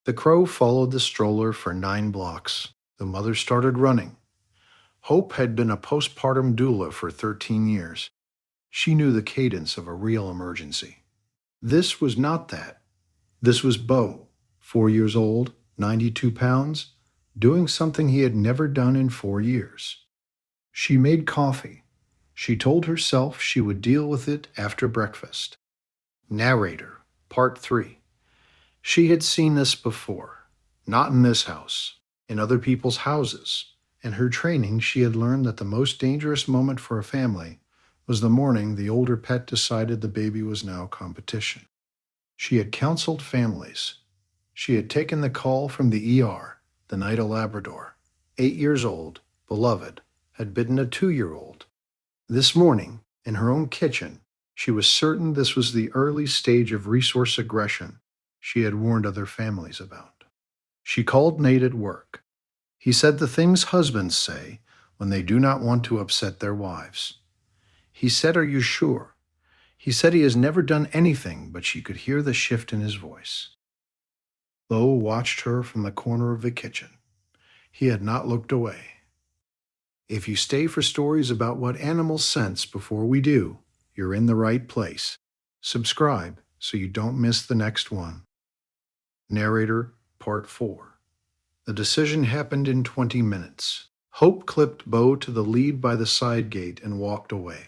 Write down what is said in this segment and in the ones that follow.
The crow followed the stroller for 9 blocks. The mother started running. Hope had been a postpartum doula for 13 years. She knew the cadence of a real emergency. This was not that. This was Bo, 4 years old, 92 pounds, doing something he had never done in 4 years. She made coffee. She told herself she would deal with it after breakfast. Narrator, Part 3. She had seen this before. Not in this house, in other people's houses. In her training, she had learned that the most dangerous moment for a family was the morning the older pet decided the baby was now competition. She had counseled families. She had taken the call from the ER the night a Labrador, 8 years old, beloved, had bitten a 2-year-old. This morning, in her own kitchen, she was certain this was the early stage of resource aggression she had warned other families about. She called Nate at work. He said the things husbands say when they do not want to upset their wives. He said, "Are you sure?" He said he has never done anything, but she could hear the shift in his voice. Bo watched her from the corner of the kitchen. He had not looked away. If you stay for stories about what animals sense before we do, you're in the right place. Subscribe so you don't miss the next one. Narrator, Part 4. The decision happened in 20 minutes. Hope clipped Bo to the lead by the side gate and walked away.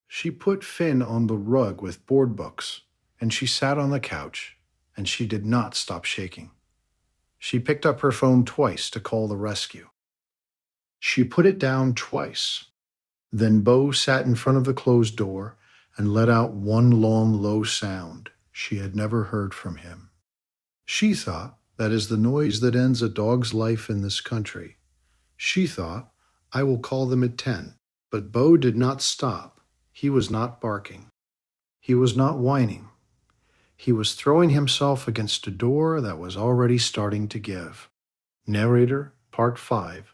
She put Finn on the rug with board books, and she sat on the couch, and she did not stop shaking. She picked up her phone twice to call the rescue. She put it down twice. Then Bo sat in front of the closed door and let out one long, low sound she had never heard from him. She thought that is the noise that ends a dog's life in this country. She thought, I will call them at 10. But Bo did not stop. He was not barking. He was not whining. He was throwing himself against a door that was already starting to give. Narrator, Part 5.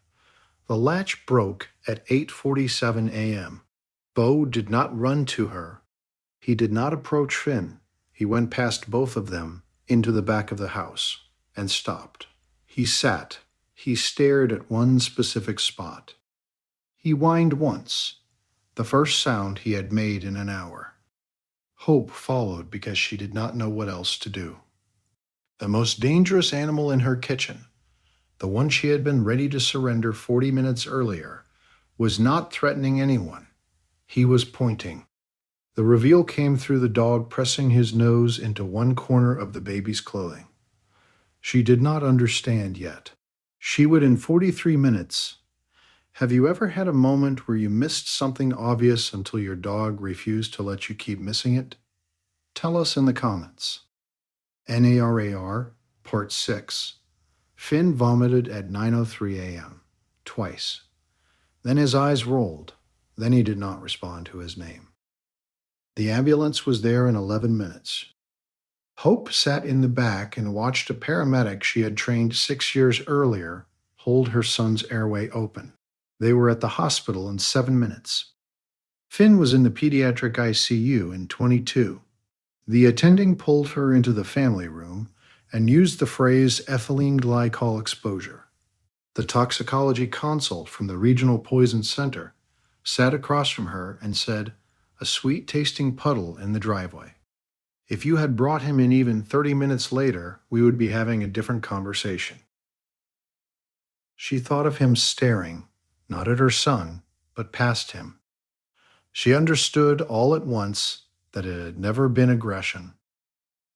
The latch broke at 8:47 a.m. Bo did not run to her. He did not approach Finn. He went past both of them into the back of the house and stopped. He sat. He stared at one specific spot. He whined once, the first sound he had made in an hour. Hope followed because she did not know what else to do. The most dangerous animal in her kitchen, the one she had been ready to surrender 40 minutes earlier, was not threatening anyone. He was pointing. The reveal came through the dog pressing his nose into one corner of the baby's clothing. She did not understand yet. She would in 43 minutes. Have you ever had a moment where you missed something obvious until your dog refused to let you keep missing it? Tell us in the comments. NARAR, Part 6. Finn vomited at 9:03 a.m. twice. Then his eyes rolled. Then he did not respond to his name. The ambulance was there in 11 minutes. Hope sat in the back and watched a paramedic she had trained 6 years earlier hold her son's airway open. They were at the hospital in 7 minutes. Finn was in the pediatric ICU in 22. The attending pulled her into the family room and used the phrase ethylene glycol exposure. The toxicology consult from the Regional Poison Center sat across from her and said, a sweet-tasting puddle in the driveway. If you had brought him in even 30 minutes later, we would be having a different conversation. She thought of him staring, not at her son, but past him. She understood all at once that it had never been aggression.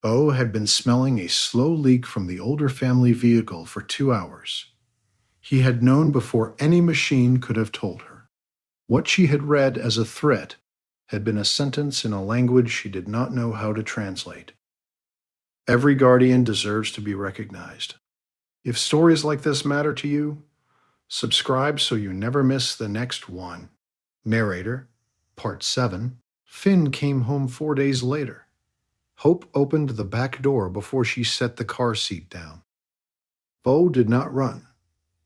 Bo had been smelling a slow leak from the older family vehicle for 2 hours. He had known before any machine could have told her. What she had read as a threat had been a sentence in a language she did not know how to translate. Every guardian deserves to be recognized. If stories like this matter to you, subscribe so you never miss the next one. Narrator, Part 7. Finn came home 4 days later. Hope opened the back door before she set the car seat down. Bo did not run.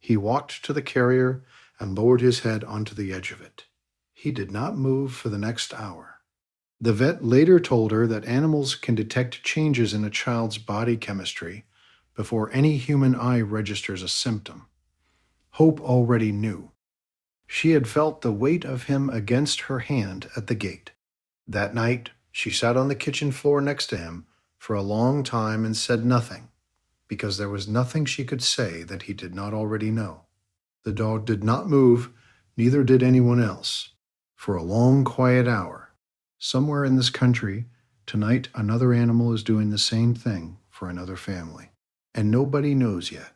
He walked to the carrier and lowered his head onto the edge of it. He did not move for the next hour. The vet later told her that animals can detect changes in a child's body chemistry before any human eye registers a symptom. Hope already knew. She had felt the weight of him against her hand at the gate. That night, she sat on the kitchen floor next to him for a long time and said nothing, because there was nothing she could say that he did not already know. The dog did not move, neither did anyone else. For a long, quiet hour, somewhere in this country, tonight another animal is doing the same thing for another family, and nobody knows yet.